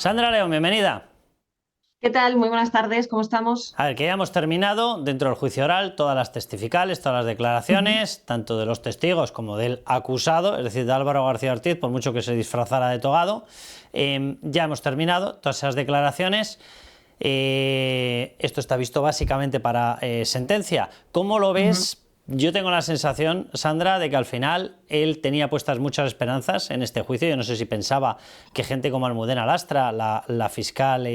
Sandra León, bienvenida. ¿Qué tal? Muy buenas tardes, ¿cómo estamos? A ver, que ya hemos terminado dentro del juicio oral todas las testificales, todas las declaraciones, tanto de los testigos como del acusado, es decir, de Álvaro García Ortiz, por mucho que se disfrazara de togado. Ya hemos terminado todas esas declaraciones. Esto está visto básicamente para sentencia. ¿Cómo lo ves? Yo tengo la sensación, Sandra, de que al final él tenía puestas muchas esperanzas en este juicio. Yo no sé si pensaba que gente como Almudena Lastra, la fiscal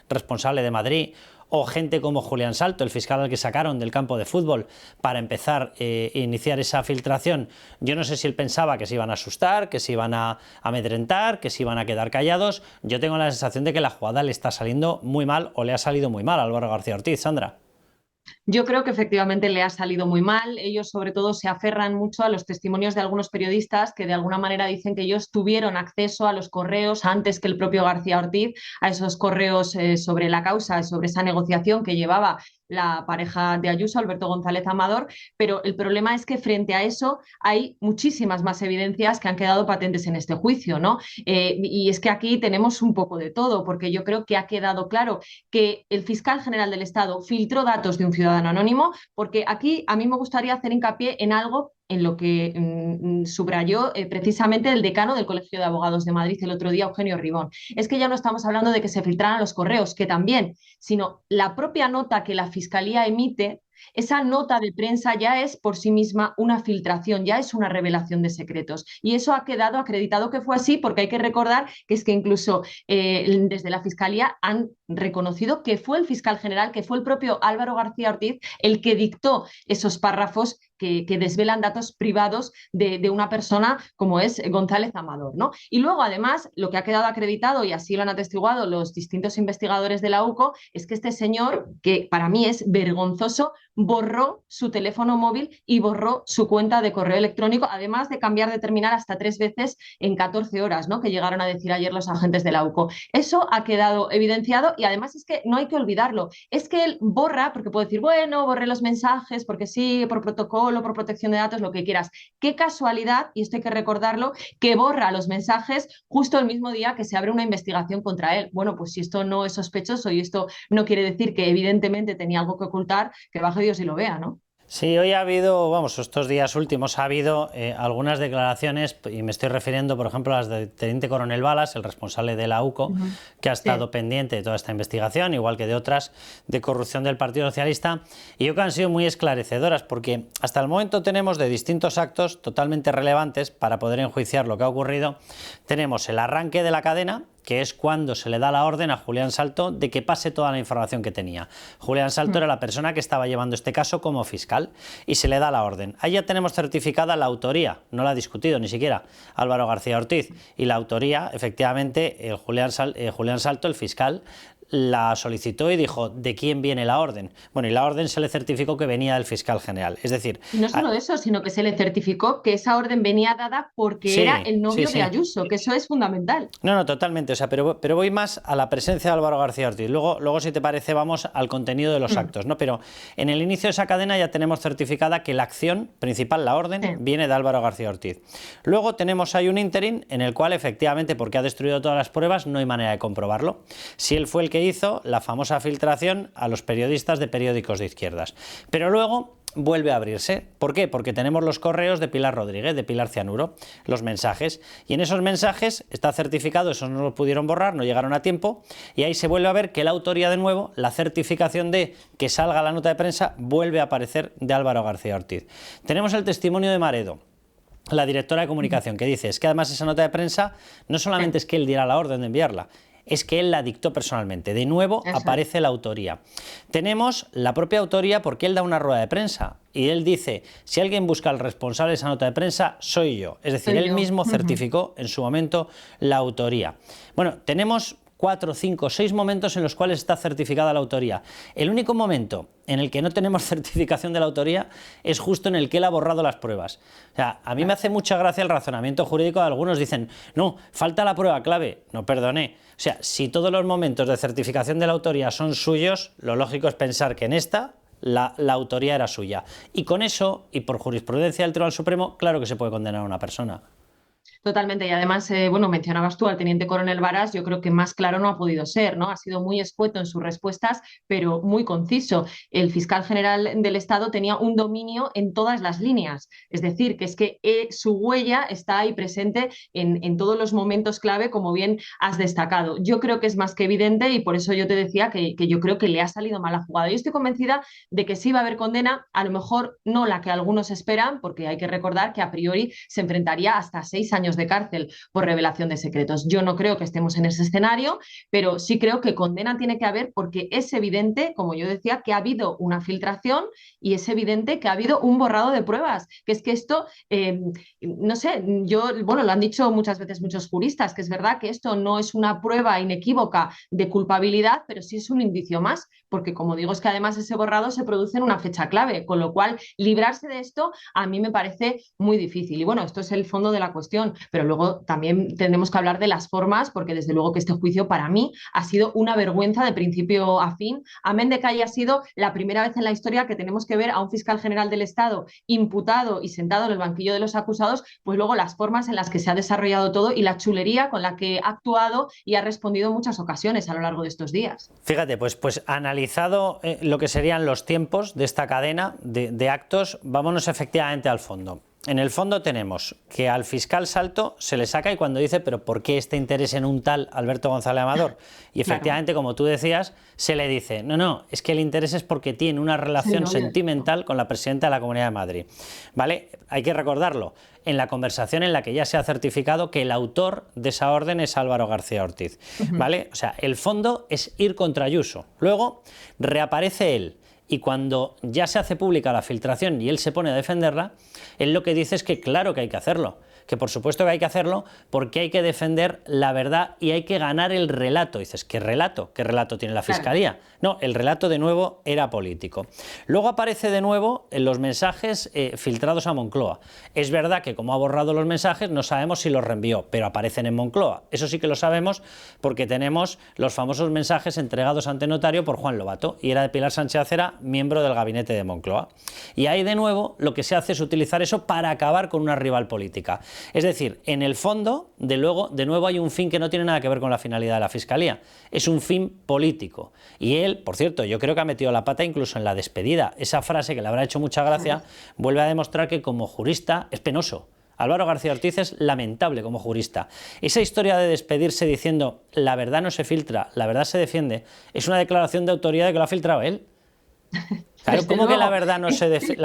responsable de Madrid, o gente como Julián Salto, el fiscal al que sacaron del campo de fútbol para empezar a iniciar esa filtración, yo no sé si él pensaba que se iban a asustar, que se iban a amedrentar, que se iban a quedar callados. Yo tengo la sensación de que la jugada le está saliendo muy mal, o le ha salido muy mal a Álvaro García Ortiz, Sandra. Yo creo que efectivamente le ha salido muy mal. Ellos sobre todo se aferran mucho a los testimonios de algunos periodistas que de alguna manera dicen que ellos tuvieron acceso a los correos antes que el propio García Ortiz, a esos correos sobre la causa, sobre esa negociación que llevaba la pareja de Ayuso, Alberto González Amador, pero el problema es que frente a eso hay muchísimas más evidencias que han quedado patentes en este juicio, ¿no? Y es que aquí tenemos un poco de todo, porque yo creo que ha quedado claro que el fiscal general del Estado filtró datos de un ciudadano anónimo, porque aquí a mí me gustaría hacer hincapié en algo en lo que subrayó precisamente el decano del Colegio de Abogados de Madrid el otro día, Eugenio Ribón. Es que ya no estamos hablando de que se filtraran los correos, que también, sino la propia nota que la Fiscalía emite. Esa nota de prensa ya es por sí misma una filtración, ya es una revelación de secretos. Y eso ha quedado acreditado que fue así, porque hay que recordar que es que incluso desde la Fiscalía han reconocido que fue el fiscal general, que fue el propio Álvaro García Ortiz el que dictó esos párrafos que desvelan datos privados de una persona como es González Amador, ¿no? Y luego, además, lo que ha quedado acreditado, y así lo han atestiguado los distintos investigadores de la UCO, es que este señor, que para mí es vergonzoso, borró su teléfono móvil y borró su cuenta de correo electrónico, además de cambiar de terminal hasta 3 veces en 14 horas, ¿no? Que llegaron a decir ayer los agentes de la UCO. Eso ha quedado evidenciado y además es que no hay que olvidarlo. Es que él borra, porque puede decir, bueno, borré los mensajes porque sí, por protocolo, por protección de datos, lo que quieras. Qué casualidad, y esto hay que recordarlo, que borra los mensajes justo el mismo día que se abre una investigación contra él. Bueno, pues si esto no es sospechoso y esto no quiere decir que evidentemente tenía algo que ocultar, que baje Dios y lo vea, ¿no? Sí, hoy ha habido, vamos, estos días últimos ha habido algunas declaraciones, y me estoy refiriendo, por ejemplo, a las del teniente coronel Balas, el responsable de la UCO, que ha estado pendiente de toda esta investigación, igual que de otras de corrupción del Partido Socialista, y yo creo que han sido muy esclarecedoras, porque hasta el momento tenemos de distintos actos totalmente relevantes para poder enjuiciar lo que ha ocurrido. Tenemos el arranque de la cadena, que es cuando se le da la orden a Julián Salto de que pase toda la información que tenía. Julián Salto era la persona que estaba llevando este caso como fiscal y se le da la orden. Ahí ya tenemos certificada la autoría, no la ha discutido ni siquiera Álvaro García Ortiz, y la autoría, efectivamente, Julián Salto, el fiscal, la solicitó y dijo de quién viene la orden. Bueno, y la orden se le certificó que venía del fiscal general. Es decir... Y no solo eso, sino que se le certificó que esa orden venía dada porque era el novio de Ayuso, que eso es fundamental. No, totalmente. O sea, pero voy más a la presencia de Álvaro García Ortiz. Luego, si te parece, vamos al contenido de los actos, ¿no? Pero en el inicio de esa cadena ya tenemos certificada que la acción principal, la orden, viene de Álvaro García Ortiz. Luego tenemos ahí un ínterin en el cual, efectivamente, porque ha destruido todas las pruebas, no hay manera de comprobarlo. Si él fue el que hizo la famosa filtración a los periodistas de periódicos de izquierdas. Pero luego vuelve a abrirse. ¿Por qué? Porque tenemos los correos de Pilar Rodríguez, de Pilar Cianuro, los mensajes. Y en esos mensajes está certificado, esos no los pudieron borrar, no llegaron a tiempo, y ahí se vuelve a ver que la autoría de nuevo, la certificación de que salga la nota de prensa, vuelve a aparecer de Álvaro García Ortiz. Tenemos el testimonio de Maredo, la directora de comunicación, que dice, es que además esa nota de prensa no solamente es que él diera la orden de enviarla, es que él la dictó personalmente. De nuevo aparece la autoría. Tenemos la propia autoría porque él da una rueda de prensa y él dice, si alguien busca al responsable de esa nota de prensa, soy yo. Es decir, él mismo certificó en su momento la autoría. Bueno, tenemos 4, 5, 6 momentos en los cuales está certificada la autoría. El único momento en el que no tenemos certificación de la autoría es justo en el que él ha borrado las pruebas. O sea, a mí me hace mucha gracia el razonamiento jurídico de algunos. Dicen, no, falta la prueba clave. No, perdone. O sea, si todos los momentos de certificación de la autoría son suyos, lo lógico es pensar que en esta la autoría era suya. Y con eso, y por jurisprudencia del Tribunal Supremo, claro que se puede condenar a una persona. Totalmente, y además, bueno, mencionabas tú al teniente coronel Varas, yo creo que más claro no ha podido ser, ¿no? Ha sido muy escueto en sus respuestas, pero muy conciso. El fiscal general del Estado tenía un dominio en todas las líneas, es decir, que es que su huella está ahí presente en todos los momentos clave, como bien has destacado. Yo creo que es más que evidente y por eso yo te decía que yo creo que le ha salido mal la jugada. Yo estoy convencida de que sí va a haber condena, a lo mejor no la que algunos esperan, porque hay que recordar que a priori se enfrentaría hasta 6 años de cárcel por revelación de secretos. Yo no creo que estemos en ese escenario, pero sí creo que condena tiene que haber porque es evidente, como yo decía, que ha habido una filtración y es evidente que ha habido un borrado de pruebas, que es que esto, no sé, bueno, lo han dicho muchas veces muchos juristas, que es verdad que esto no es una prueba inequívoca de culpabilidad, pero sí es un indicio más, porque como digo, es que además ese borrado se produce en una fecha clave, con lo cual librarse de esto a mí me parece muy difícil. Y bueno, esto es el fondo de la cuestión, pero luego también tendremos que hablar de las formas, porque desde luego que este juicio para mí ha sido una vergüenza de principio a fin, amén de que haya sido la primera vez en la historia que tenemos que ver a un fiscal general del Estado imputado y sentado en el banquillo de los acusados, pues luego las formas en las que se ha desarrollado todo y la chulería con la que ha actuado y ha respondido en muchas ocasiones a lo largo de estos días. Fíjate, pues analizado lo que serían los tiempos de esta cadena de actos, vámonos efectivamente al fondo. En el fondo tenemos que al fiscal Salto se le saca y cuando dice, pero ¿por qué este interés en un tal Alberto González Amador? Y efectivamente, claro, como tú decías, se le dice, no, es que el interés es porque tiene una relación sentimental con la presidenta de la Comunidad de Madrid. ¿Vale? Hay que recordarlo, en la conversación en la que ya se ha certificado que el autor de esa orden es Álvaro García Ortiz. ¿Vale? O sea, el fondo es ir contra Ayuso. Luego reaparece él. Y cuando ya se hace pública la filtración y él se pone a defenderla, él lo que dice es que claro que hay que hacerlo, que por supuesto que hay que hacerlo porque hay que defender la verdad y hay que ganar el relato. Dices, ¿qué relato? ¿Qué relato tiene la Fiscalía? No, el relato de nuevo era político. Luego aparece de nuevo en los mensajes filtrados a Moncloa. Es verdad que como ha borrado los mensajes no sabemos si los reenvió, pero aparecen en Moncloa. Eso sí que lo sabemos porque tenemos los famosos mensajes entregados ante notario por Juan Lobato y era de Pilar Sánchez Acera, miembro del gabinete de Moncloa. Y ahí de nuevo lo que se hace es utilizar eso para acabar con una rival política. Es decir, en el fondo, de nuevo hay un fin que no tiene nada que ver con la finalidad de la Fiscalía. Es un fin político. Y él, por cierto, yo creo que ha metido la pata incluso en la despedida. Esa frase que le habrá hecho mucha gracia vuelve a demostrar que como jurista es penoso. Álvaro García Ortiz es lamentable como jurista. Esa historia de despedirse diciendo la verdad no se filtra, la verdad se defiende, es una declaración de autoridad de que lo ha filtrado él. Claro, ¿cómo que la verdad se defiende,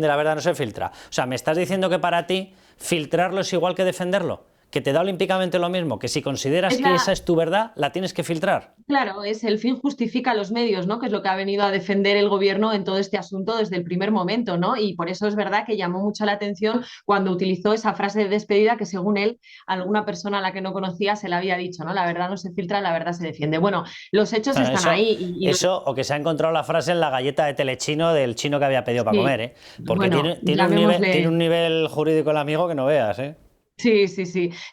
la verdad no se filtra? O sea, ¿me estás diciendo que para ti filtrarlo es igual que defenderlo? ¿Que te da olímpicamente lo mismo? ¿Que si consideras que esa es tu verdad, la tienes que filtrar? Claro, es el fin justifica los medios, ¿no? Que es lo que ha venido a defender el gobierno en todo este asunto desde el primer momento, ¿no? Y por eso es verdad que llamó mucho la atención cuando utilizó esa frase de despedida que según él, alguna persona a la que no conocía se le había dicho, ¿no? La verdad no se filtra, la verdad se defiende. Bueno, los hechos están ahí. Eso, o que se ha encontrado la frase en la galleta de telechino del chino que había pedido para comer, ¿eh? Porque bueno, tiene un nivel jurídico el amigo que no veas, ¿eh? Sí,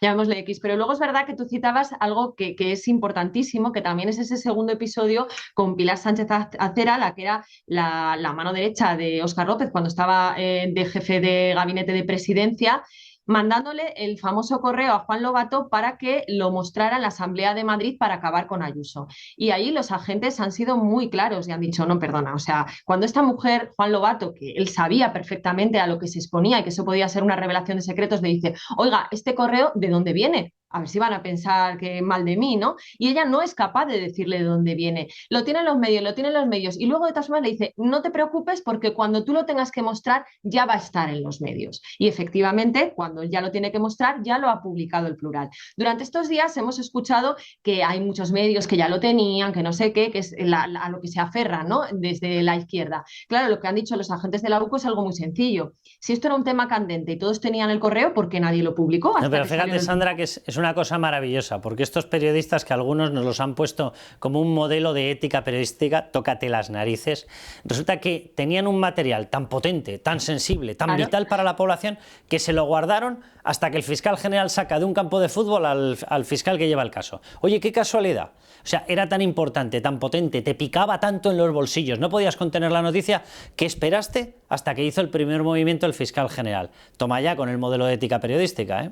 llamémosle X, pero luego es verdad que tú citabas algo que es importantísimo, que también es ese segundo episodio con Pilar Sánchez Acera, la que era la mano derecha de Óscar López cuando estaba de jefe de gabinete de presidencia, mandándole el famoso correo a Juan Lobato para que lo mostrara en la Asamblea de Madrid para acabar con Ayuso. Y ahí los agentes han sido muy claros y han dicho, no, perdona, o sea, cuando esta mujer, Juan Lobato, que él sabía perfectamente a lo que se exponía y que eso podía ser una revelación de secretos, le dice, oiga, ¿este correo de dónde viene? A ver si van a pensar que mal de mí, ¿no? Y ella no es capaz de decirle de dónde viene. Lo tienen los medios. Y luego de todas formas le dice, no te preocupes porque cuando tú lo tengas que mostrar ya va a estar en los medios. Y efectivamente, cuando ya lo tiene que mostrar, ya lo ha publicado el Plural. Durante estos días hemos escuchado que hay muchos medios que ya lo tenían, que no sé qué, que es a lo que se aferra, ¿no? Desde la izquierda. Claro, lo que han dicho los agentes de la UCO es algo muy sencillo. Si esto era un tema candente y todos tenían el correo, ¿por qué nadie lo publicó? No, pero fíjate, Sandra, que es una cosa maravillosa, porque estos periodistas que algunos nos los han puesto como un modelo de ética periodística, tócate las narices, resulta que tenían un material tan potente, tan sensible, tan vital para la población, que se lo guardaron hasta que el fiscal general saca de un campo de fútbol al fiscal que lleva el caso. Oye, qué casualidad. O sea, era tan importante, tan potente, te picaba tanto en los bolsillos, no podías contener la noticia, que esperaste hasta que hizo el primer movimiento el fiscal general. Toma ya con el modelo de ética periodística, ¿eh?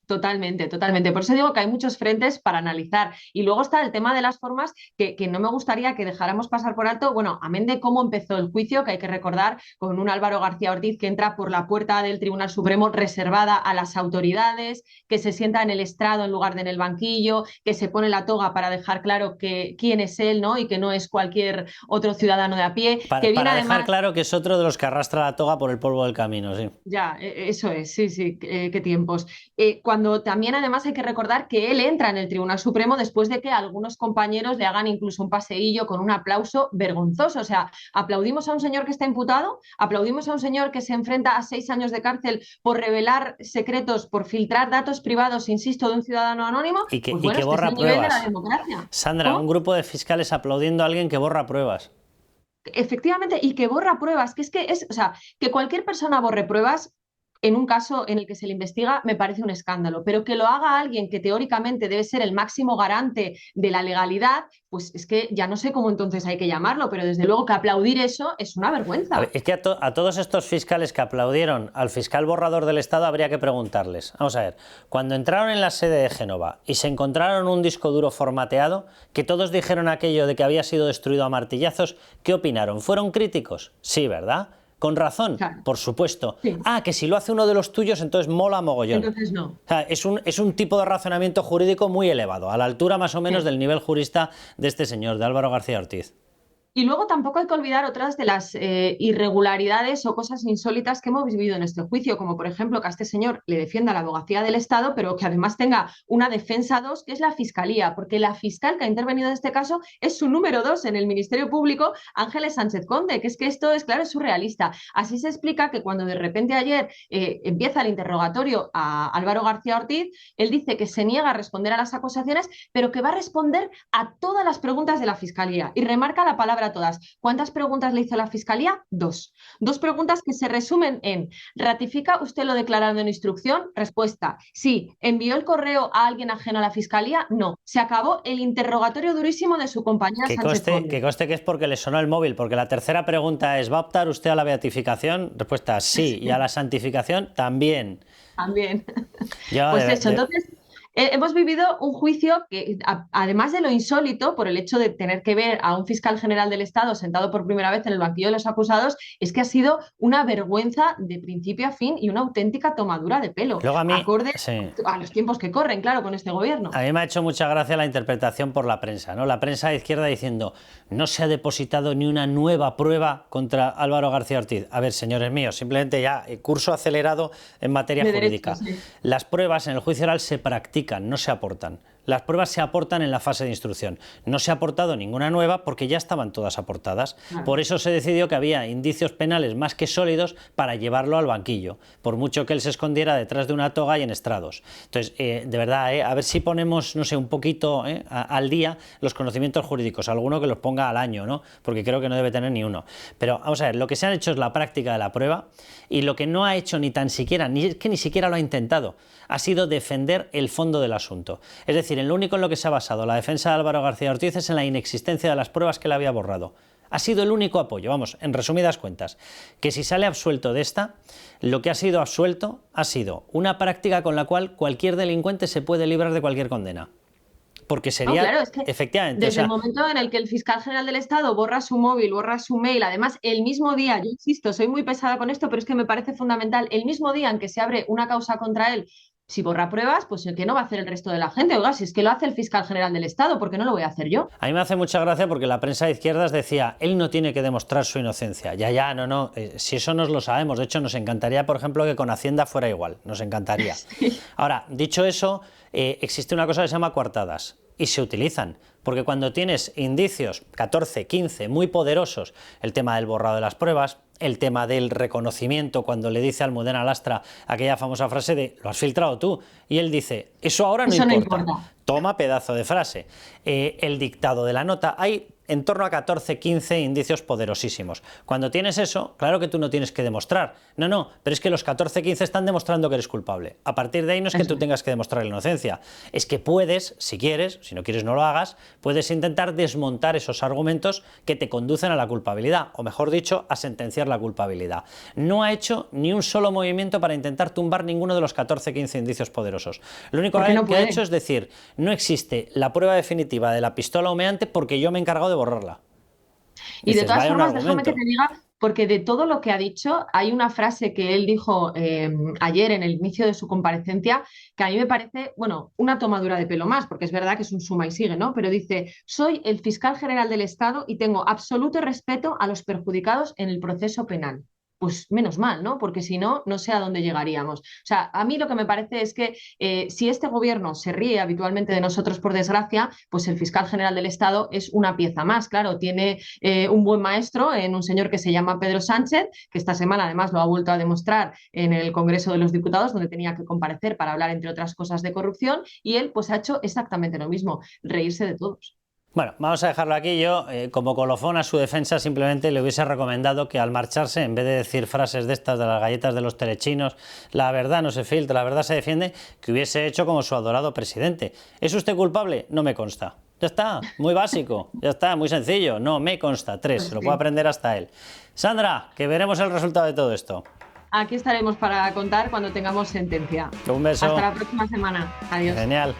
Totalmente, totalmente. Por eso digo que hay muchos frentes para analizar. Y luego está el tema de las formas que no me gustaría que dejáramos pasar por alto. Bueno, amén de cómo empezó el juicio, que hay que recordar, con un Álvaro García Ortiz que entra por la puerta del Tribunal Supremo reservada a las autoridades, que se sienta en el estrado en lugar de en el banquillo, que se pone la toga para dejar claro que quién es él, ¿no? Y que no es cualquier otro ciudadano de a pie. Que viene Para además... dejar claro que es otro de los que arrastra la toga por el polvo del camino, sí. Ya, eso es, sí, sí, qué tiempos. Cuando también además hay que recordar que él entra en el Tribunal Supremo después de que algunos compañeros le hagan incluso un paseillo con un aplauso vergonzoso. O sea, aplaudimos a un señor que está imputado, aplaudimos a un señor que se enfrenta a 6 años de cárcel por revelar secretos, por filtrar datos privados, insisto, de un ciudadano anónimo. Pues bueno, que este es borra el nivel de la pruebas. democracia. Sandra, ¿Cómo? un grupo de fiscales aplaudiendo a alguien que borra pruebas. Efectivamente, y que borra pruebas, o sea, que cualquier persona borre pruebas en un caso en el que se le investiga me parece un escándalo, pero que lo haga alguien que teóricamente debe ser el máximo garante de la legalidad, pues es que ya no sé cómo entonces hay que llamarlo, pero desde luego que aplaudir eso es una A ver, vergüenza. es que a todos estos fiscales que aplaudieron al fiscal borrador del Estado habría que preguntarles. Vamos a ver, cuando entraron en la sede de Génova y se encontraron un disco duro formateado, que todos dijeron aquello de que había sido destruido a martillazos, ¿qué opinaron? ¿Fueron críticos? Sí, ¿verdad? Con razón, Claro, por supuesto. sí, Ah, que si lo hace uno de los tuyos, entonces mola mogollón. entonces no. O sea, es un tipo de razonamiento jurídico muy elevado, a la altura más o menos Sí. del nivel jurista de este señor, de Álvaro García Ortiz. Y luego tampoco hay que olvidar otras de las irregularidades o cosas insólitas que hemos vivido en este juicio, como por ejemplo que a este señor le defienda la abogacía del Estado, pero que además tenga una defensa 2, que es la Fiscalía, porque la fiscal que ha intervenido en este caso es su número 2 en el Ministerio Público, Ángeles Sánchez Conde, que es que esto es, claro, es surrealista. Así se explica que cuando de repente ayer empieza el interrogatorio a Álvaro García Ortiz, él dice que se niega a responder a las acusaciones, pero que va a responder a todas las preguntas de la Fiscalía. Y remarca la palabra todas. ¿Cuántas preguntas le hizo la Fiscalía? 2. 2 preguntas que se resumen en: ¿ratifica usted lo declarado en instrucción? Respuesta: sí. ¿Envió el correo a alguien ajeno a la Fiscalía? No. Se acabó el interrogatorio durísimo de su compañera Sánchez Conde. Que conste que es porque le sonó el móvil, porque la tercera pregunta es: ¿va a optar usted a la beatificación? Respuesta: sí. ¿Y a la santificación? También. También. Yo, Pues eso, entonces hemos vivido un juicio que, además de lo insólito, por el hecho de tener que ver a un fiscal general del Estado sentado por primera vez en el banquillo de los acusados, es que ha sido una vergüenza de principio a fin y una auténtica tomadura de pelo, luego a mí, acorde sí. a los tiempos que corren, claro, con este gobierno. A mí me ha hecho mucha gracia la interpretación por la prensa, ¿no? La prensa de izquierda diciendo: no se ha depositado ni una nueva prueba contra Álvaro García Ortiz. A ver, señores míos, simplemente ya curso acelerado en materia De jurídica. derechos, sí. Las pruebas en el juicio oral se practican, no se aportan. Las pruebas se aportan en la fase de instrucción. No se ha aportado ninguna nueva porque ya estaban todas aportadas. Claro. Por eso se decidió que había indicios penales más que sólidos para llevarlo al banquillo, por mucho que él se escondiera detrás de una toga y en estrados. Entonces, de verdad, a ver si ponemos, no sé, un poquito al día los conocimientos jurídicos, alguno que los ponga al año, ¿no? Porque creo que no debe tener ni uno. Pero vamos a ver, lo que se ha hecho es la práctica de la prueba, y lo que no ha hecho ni tan siquiera, ni siquiera lo ha intentado, ha sido defender el fondo del asunto. Es decir, en lo único en lo que se ha basado la defensa de Álvaro García Ortiz es en la inexistencia de las pruebas que le había borrado. Ha sido el único apoyo, vamos, en resumidas cuentas, que si sale absuelto de esta, lo que ha sido absuelto ha sido una práctica con la cual cualquier delincuente se puede librar de cualquier condena. Porque sería, No, claro, es que efectivamente, desde el momento en el que el fiscal general del Estado borra su móvil, borra su mail, además el mismo día, yo insisto, soy muy pesada con esto, pero es que me parece fundamental, el mismo día en que se abre una causa contra él, si borra pruebas, pues el que no va a hacer el resto de la gente. Oiga, si es que lo hace el fiscal general del Estado, ¿por qué no lo voy a hacer yo? a mí me hace mucha gracia porque la prensa de izquierdas decía: él no tiene que demostrar su inocencia. No, si eso nos lo sabemos. De hecho, nos encantaría, por ejemplo, que con Hacienda fuera igual. Nos encantaría. Sí. Ahora, dicho eso, existe una cosa que se llama coartadas y se utilizan. Porque cuando tienes indicios, 14, 15, muy poderosos, el tema del borrado de las pruebas, el tema del reconocimiento, cuando le dice a Almudena Lastra aquella famosa frase de: lo has filtrado tú, y él dice: eso ahora no Eso no importa. importa. Toma pedazo de frase. El dictado de la nota. Hay en torno a 14, 15 indicios poderosísimos. Cuando tienes eso, claro que tú no tienes que demostrar. No, pero es que los 14, 15 están demostrando que eres culpable. A partir de ahí no es que tú tengas que demostrar la inocencia. Es que puedes, si quieres, si no quieres no lo hagas, puedes intentar desmontar esos argumentos que te conducen a la culpabilidad, o mejor dicho, a sentenciar la culpabilidad. No ha hecho ni un solo movimiento para intentar tumbar ninguno de los 14, 15 indicios poderosos. Lo único que ha hecho es decir, no existe la prueba definitiva de la pistola humeante porque yo me he encargado de borrarla. Y de todas formas, déjame que te diga, porque de todo lo que ha dicho, hay una frase que él dijo ayer en el inicio de su comparecencia que a mí me parece, bueno, una tomadura de pelo más, porque es verdad que es un suma y sigue, ¿no? Pero dice, soy el fiscal general del Estado y tengo absoluto respeto a los perjudicados en el proceso penal. Pues menos mal, ¿no? Porque si no, no sé a dónde llegaríamos. O sea, a mí lo que me parece es que si este gobierno se ríe habitualmente de nosotros, por desgracia, pues el fiscal general del Estado es una pieza más. Claro, tiene un buen maestro en un señor que se llama Pedro Sánchez, que esta semana además lo ha vuelto a demostrar en el Congreso de los Diputados, donde tenía que comparecer para hablar, entre otras cosas, de corrupción, y él pues ha hecho exactamente lo mismo, reírse de todos. Bueno, vamos a dejarlo aquí. Yo, como colofón a su defensa, simplemente le hubiese recomendado que al marcharse, en vez de decir frases de estas de las galletas de los telechinos, la verdad no se filtra, la verdad se defiende, que hubiese hecho como su adorado presidente. ¿Es usted culpable? No me consta. Ya está, muy básico, ya está, muy sencillo. No me consta. 3, se lo puede aprender hasta él. Sandra, que veremos el resultado de todo esto. Aquí estaremos para contar cuando tengamos sentencia. Un beso. Hasta la próxima semana. Adiós. Genial.